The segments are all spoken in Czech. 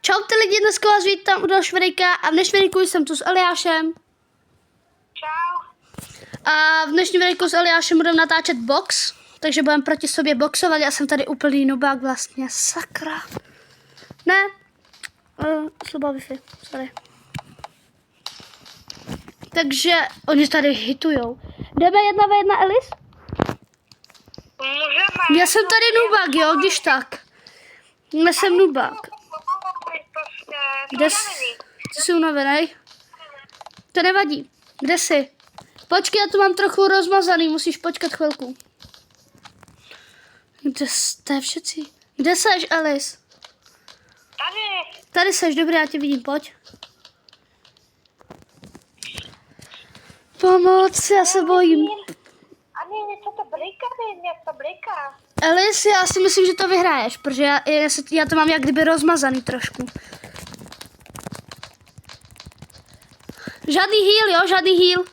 Čau ty lidi, dneska vás vítám u dalšího videjka a v dnešním videjku jsem tu s Eliášem. Čau. A v dnešním videjku s Eliášem budeme natáčet box, takže budeme proti sobě boxovat. Já jsem tady úplný nubák vlastně, sakra. Ne, slabá Wi-Fi, sorry. Takže oni tady hitujou. Jdeme 1v1, Elis? Můžeme. Já jsem tady nubák, jo, když tak. Já jsem nubák. Kde jsi unavený? To nevadí. Kde jsi? Počkej, já tu mám trochu rozmazaný, musíš počkat chvilku. Kde jste všetci? Kde seš, Elis? Tady. Tady seš, dobrý, já tě vidím, pojď. Pomoc, já se bojím. Ani něco to bliká, něco bliká. Elis, já si myslím, že to vyhraješ, protože já to mám jak kdyby rozmazaný trošku. Žádný heal, jo, žádný heal.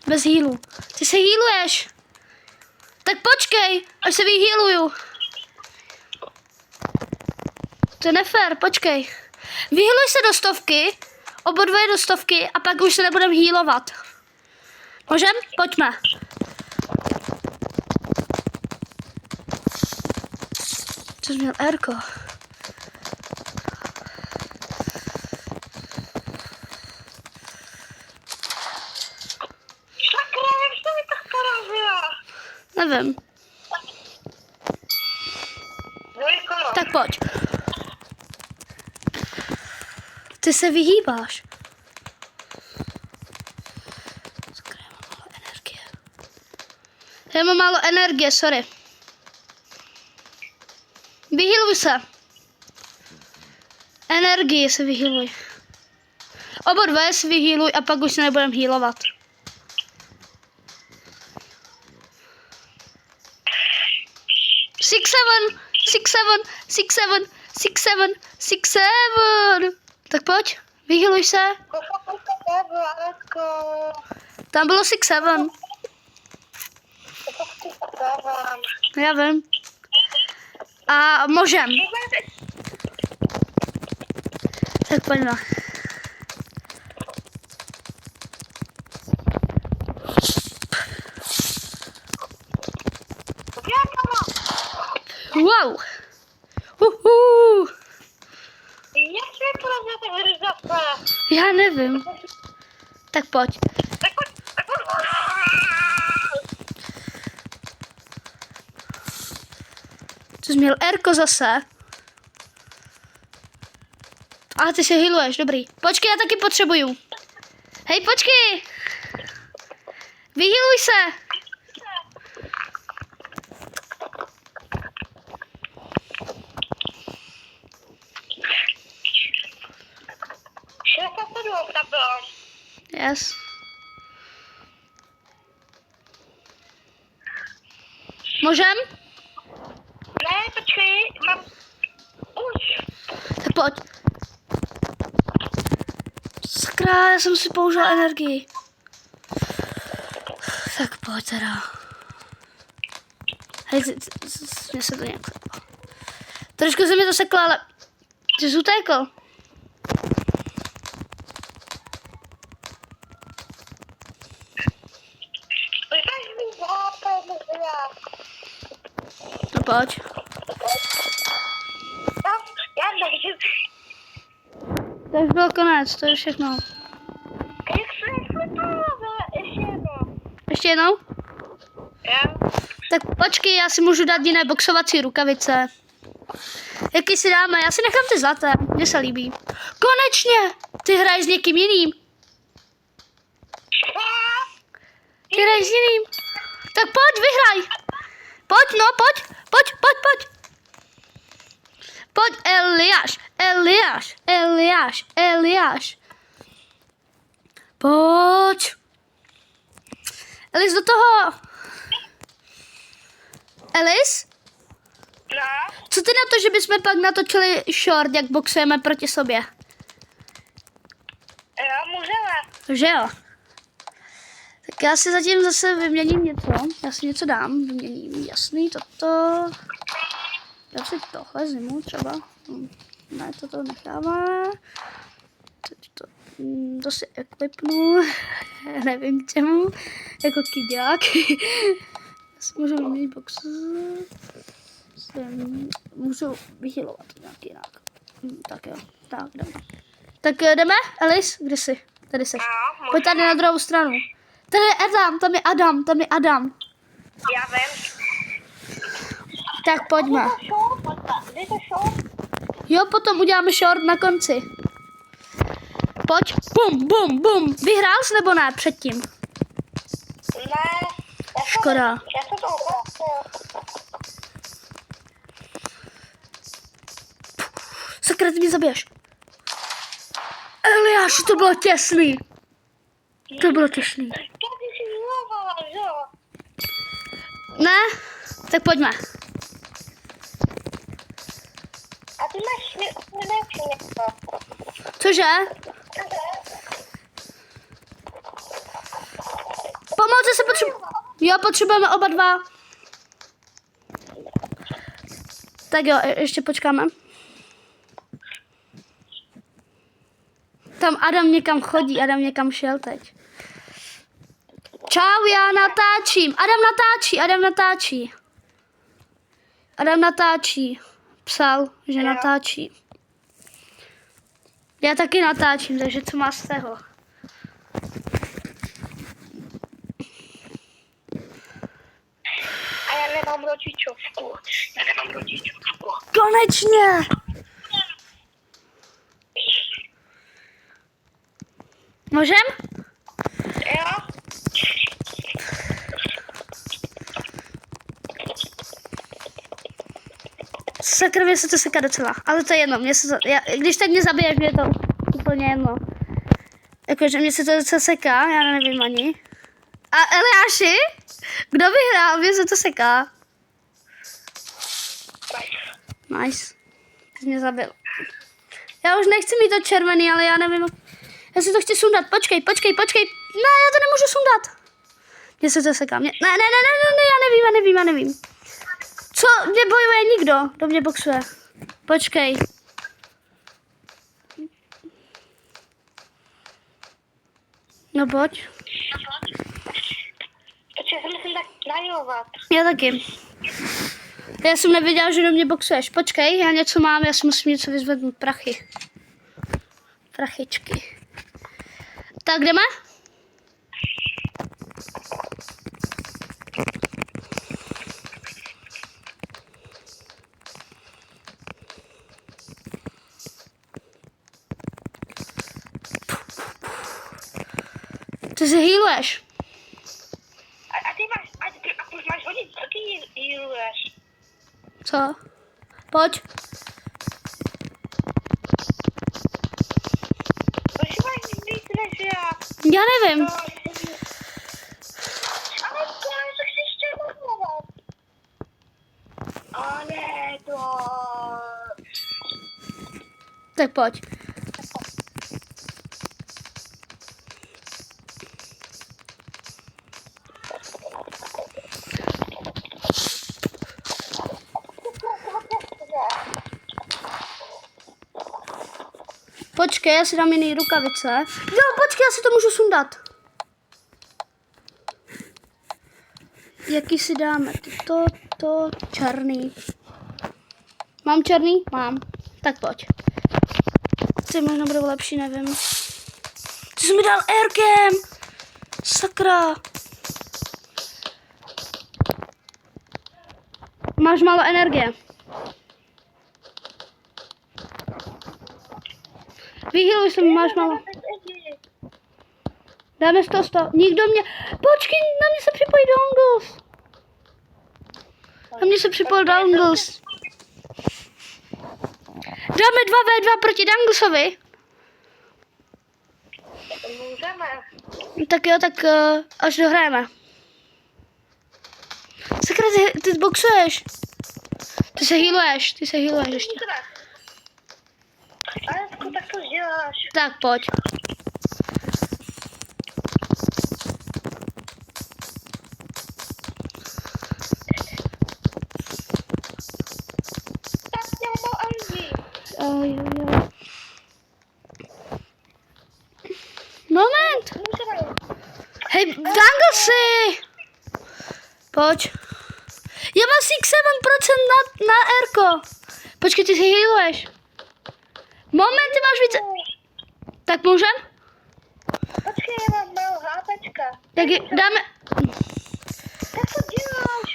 Bez healu. Ty se healuješ. Tak počkej, až se vyhealuju. To je nefér, počkej. Vyhealuj se do 100, obodvoje do 100 a pak už se nebudem healovat. Můžem? Pojďme. Co jsi měl, Erko? Sakra, jak se mi tak porazila? Nevím. Dvojkolo. Tak pojď. Ty se vyhýbáš. Sakra, já mám málo energie. Já mám málo energie, sorry. Vyhýluj se. Energii se vyhýluj. Oba dvoje se vyhýluj a pak už se nebudem hýlovat. Six, seven. Tak pojď, vyhýluj se. Tam bylo 6, 7. Já vím. A můžem. Tak pojďme. Wow. Jak se mi porazila tak hryzavka? Já nevím. Tak pojď. Tak pojď. Co jsi měl, Erko zase? A ty se healuješ, dobrý. Počkej, já taky potřebuju. Hej, počkej. Vyhealuj se. Tam bylo. Yes. Můžem? Ne, počkej, mám... Už. Tak pojď. Sakra, já jsem si použila energii. Tak pojď teda. Hej, mě se to nějak seklo. Trošku se mi to seklo, ale... Ty jsi utékl. No pojď. Já nevím. To už byl konec, to je všechno. Jak se to ještě jednou. Ještě jednou? Jo. Tak počkej, já si můžu dát jiné boxovací rukavice. Jaký si dáme? Já si nechám ty zlaté, mně se líbí. Konečně! Ty hraješ s někým jiným. Ty hraješ s jiným. Tak pojď, vyhraj. Pojď, no, pojď. Pojď, Eliáš. Pojď. Elis, do toho. Elis? No. Co ty na to, že bychom pak natočili short, jak boxujeme proti sobě? Jo, můžeme. Že jo? Tak já si zatím zase vyměním něco. Já si něco dám, vyměním, jasný, toto. Já si tohle zimu třeba. Ne, toto necháme. Teď to si equipnu. Já nevím k čemu. Jako kyďák. Já si můžu vyměnit box. Můžu vychylovat nějak jinak. Tak jo, tak jdeme. Tak jdeme, Elis, kde jsi? Tady jsi. Pojď tady na druhou stranu. Tady je Adam, tam je Adam. Já vím. Tak pojďme. Kde to short? Jo, potom uděláme short na konci. Pojď, bum, bum, bum. Vyhrál jsi nebo ne předtím? Ne. Škoda. Já se to Sakra, ty mě zabiješ. Eliáši, to bylo těsný. To bylo těsný. To ty si zlovala, že jo? Ne? Tak pojďme. A ty máš nejlepší něco. Cože? Pomoci se potřebujeme. Jo, potřebujeme oba dva. Tak jo, ještě počkáme. Tam Adam někam chodí, Adam někam šel teď. Čau, já natáčím. Adam natáčí. Psal, že natáčí. Já taky natáčím, takže co má z toho? A já nemám rodičovku. Konečně! Můžem? Jo? Sakra, mě se to seká docela. Ale to je jedno. Když tak mě zabiješ, mě je to úplně jedno. Jakože mě se to docela seká, já nevím ani. A Eliáši? Kdo vyhrál? Mě se to seká. Nice. Ty mě zabil. Já už nechci mít to červený, ale já nevím. Já si to chci sundat. Počkej. Ne, já to nemůžu sundat. Mně se to seká. Ne, já nevím. Co? Mě bojuje nikdo. Kdo mě boxuje? Počkej. No pojď. Protože se musím tak najovat. Já taky. Já jsem nevěděla, že do mě boxuješ. Počkej, já něco mám, já si musím něco vyzvednout. Prachy. Prachičky. Tak jdeme? Ty se healuješ. A ty máš hodit, co ty healuješ? Co? Pojď. Proč máš víc než já? Já nevím. Ale to se chceš červovat. A ne, to... Tak pojď. Počkej, já si dám jiný rukavice. Jo, počkej, já si to můžu sundat. Jaký si dáme? To černý. Mám černý? Mám. Tak pojď. Ty možná budou lepší, nevím. Ty jsi mi dal aircam. Sakra. Máš málo energie. Vyhýluj se, máš málo. Dáme 100. Nikdo mě... Počkej, na mě se připojí dongles. Na mě se připojil dongles. Dáme 2v2 proti donglesovi. Můžeme. Tak jo, tak až dohrajeme. Sakra, ty boxuješ. Ty se healuješ ještě. Ale tak to děláš. Tak pojď. Tak já mám Andy. Oj. Moment. Můžeme. Hej, Danglesy! Pojď. Já mám 6-7% na Erko. Počkej, ty si healuješ. Moment, ty máš více. Tak můžem? Počkej, já mám malou hápečka. Tak dáme... Tak to děláš.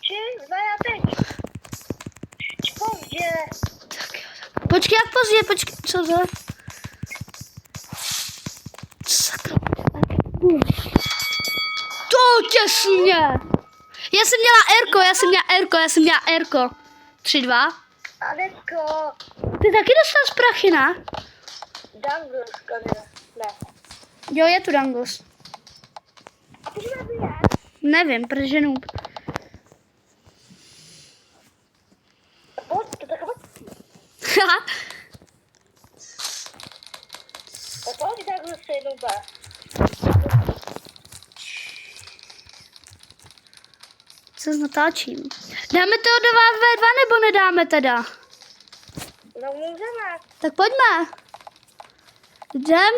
Či? Já teď. Pozdě. Počkej, jak pozdě, počkej, co to? Sakra. To těsně. Já jsem měla Erko. 3-2. Anetko. Ty taky dostal z prachy, ne? Dangleska, ne. Jo, je tu Dangles. A proč mě bije? Nevím, protože noob. Pojď, to tak pojď. Tak pojď Danglesy, nube. Co natáčím? Dáme to 2v2 nebo nedáme teda? No můžeme. Tak pojďme. Dám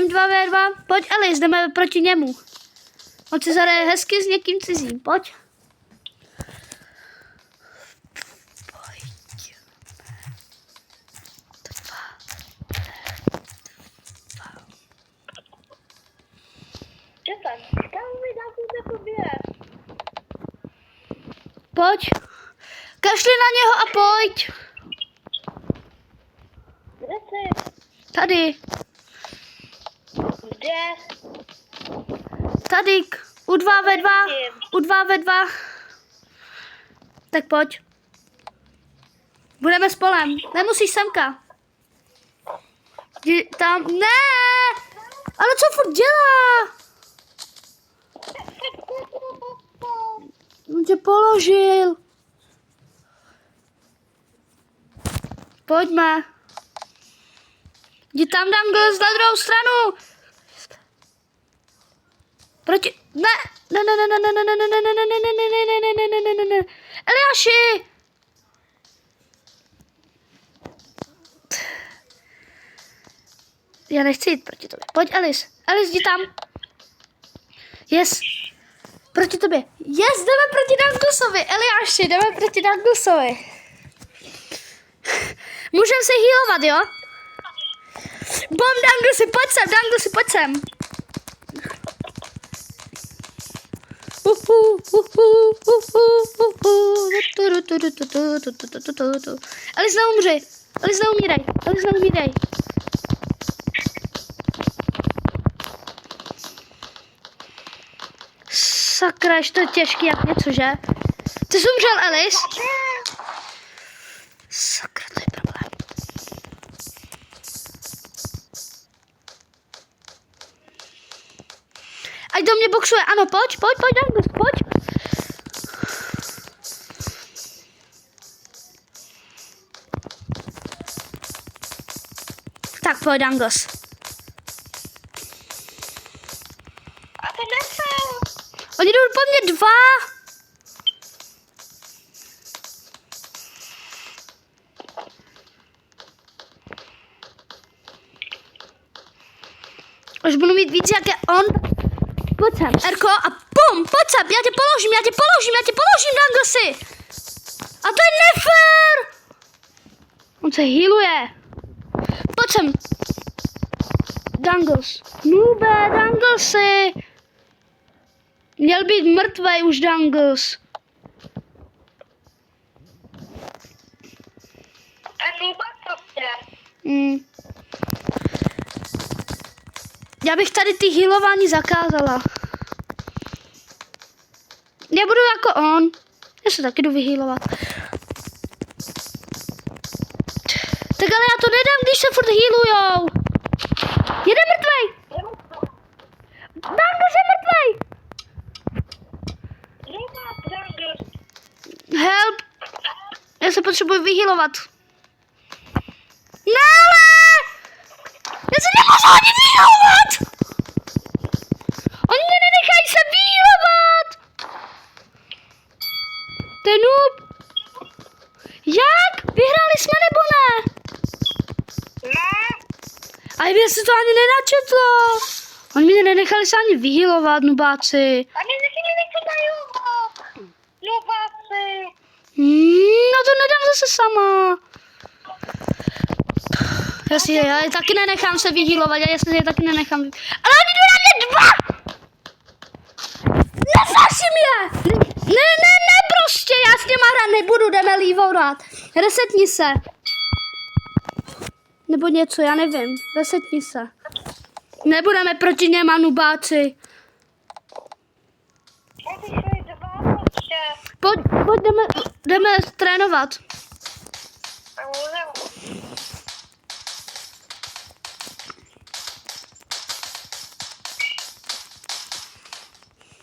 2v2. Pojď Alice, jdeme proti němu. On si zahraje hezky s někým cizím. Pojď. Čekaj, kam mi Danglesy pobije? Pojď. Kašli na něho a pojď. Kde jsi? Tady. Kde? Tady. U 2v2. Tak pojď. Budeme spolem. Nemusíš semka. Jdi tam. Ne! Ale co furt dělá? On tě položil. Pojďme. Jdi tam, Dangles, na druhou stranu. Proti... Ne. Eliáši. Já nechci jít proti tobě. Pojď, Alice. Alice, jdi tam. Yes. Proti tobě. Yes, jdeme proti Danglesovi. Eliáši, jdeme proti Danglesovi. Můžeme se healovat, jo? Bom, Danglesi, pojď sem. Alice, neumírej. Sakra, to je těžký jak něco, že? Ty jsi umřel, Alice? Sakra, to je problém. Ať do mě boxuje, ano, pojď, Dangles, pojď. Tak, pojď, Dangles. A ty nesel. Oni jdou po mně 2. Až budu mít víc, jak je on. Pojď sem, Erko, a bum, pojď sem, já tě položím, Danglesi. A to je nefér. On se healuje. Pojď sem. Dangles. Nube, Danglesi. Měl být mrtvej už Dangles. A nuba prostě. Já bych tady ty healování zakázala. Já budu jako on. Já se taky jdu vyhealovat. Tak ale já to nedám, když se furt healujou. Jeden mrtvej. Dangles je mrtvej. Help. Já se potřebuji vyhealovat. Ne, ale! Já se nemůžu ani vyhealovat! Oni mě nenechají se vyhealovat! To je noob. Jak? Vyhráli jsme nebo ne? A mě se to ani nenačetlo. Oni mě nenechali se ani vyhýlovat, nubáci. A mě taky nechci najovat. Nubáci. No to nedám zase sama. Já je taky nenechám se vyhýlovat, já je taky nenechám. Ale oni jdou na mě dva! Nefaši mě! Ne, prostě, já s těma hrát nebudu, jdeme lívorat. Resetni se. Nebo něco, já nevím. Resetni se. Nebudeme proti něma, nubáci. Já bych šli dva prostě. Pojď jdeme trénovat.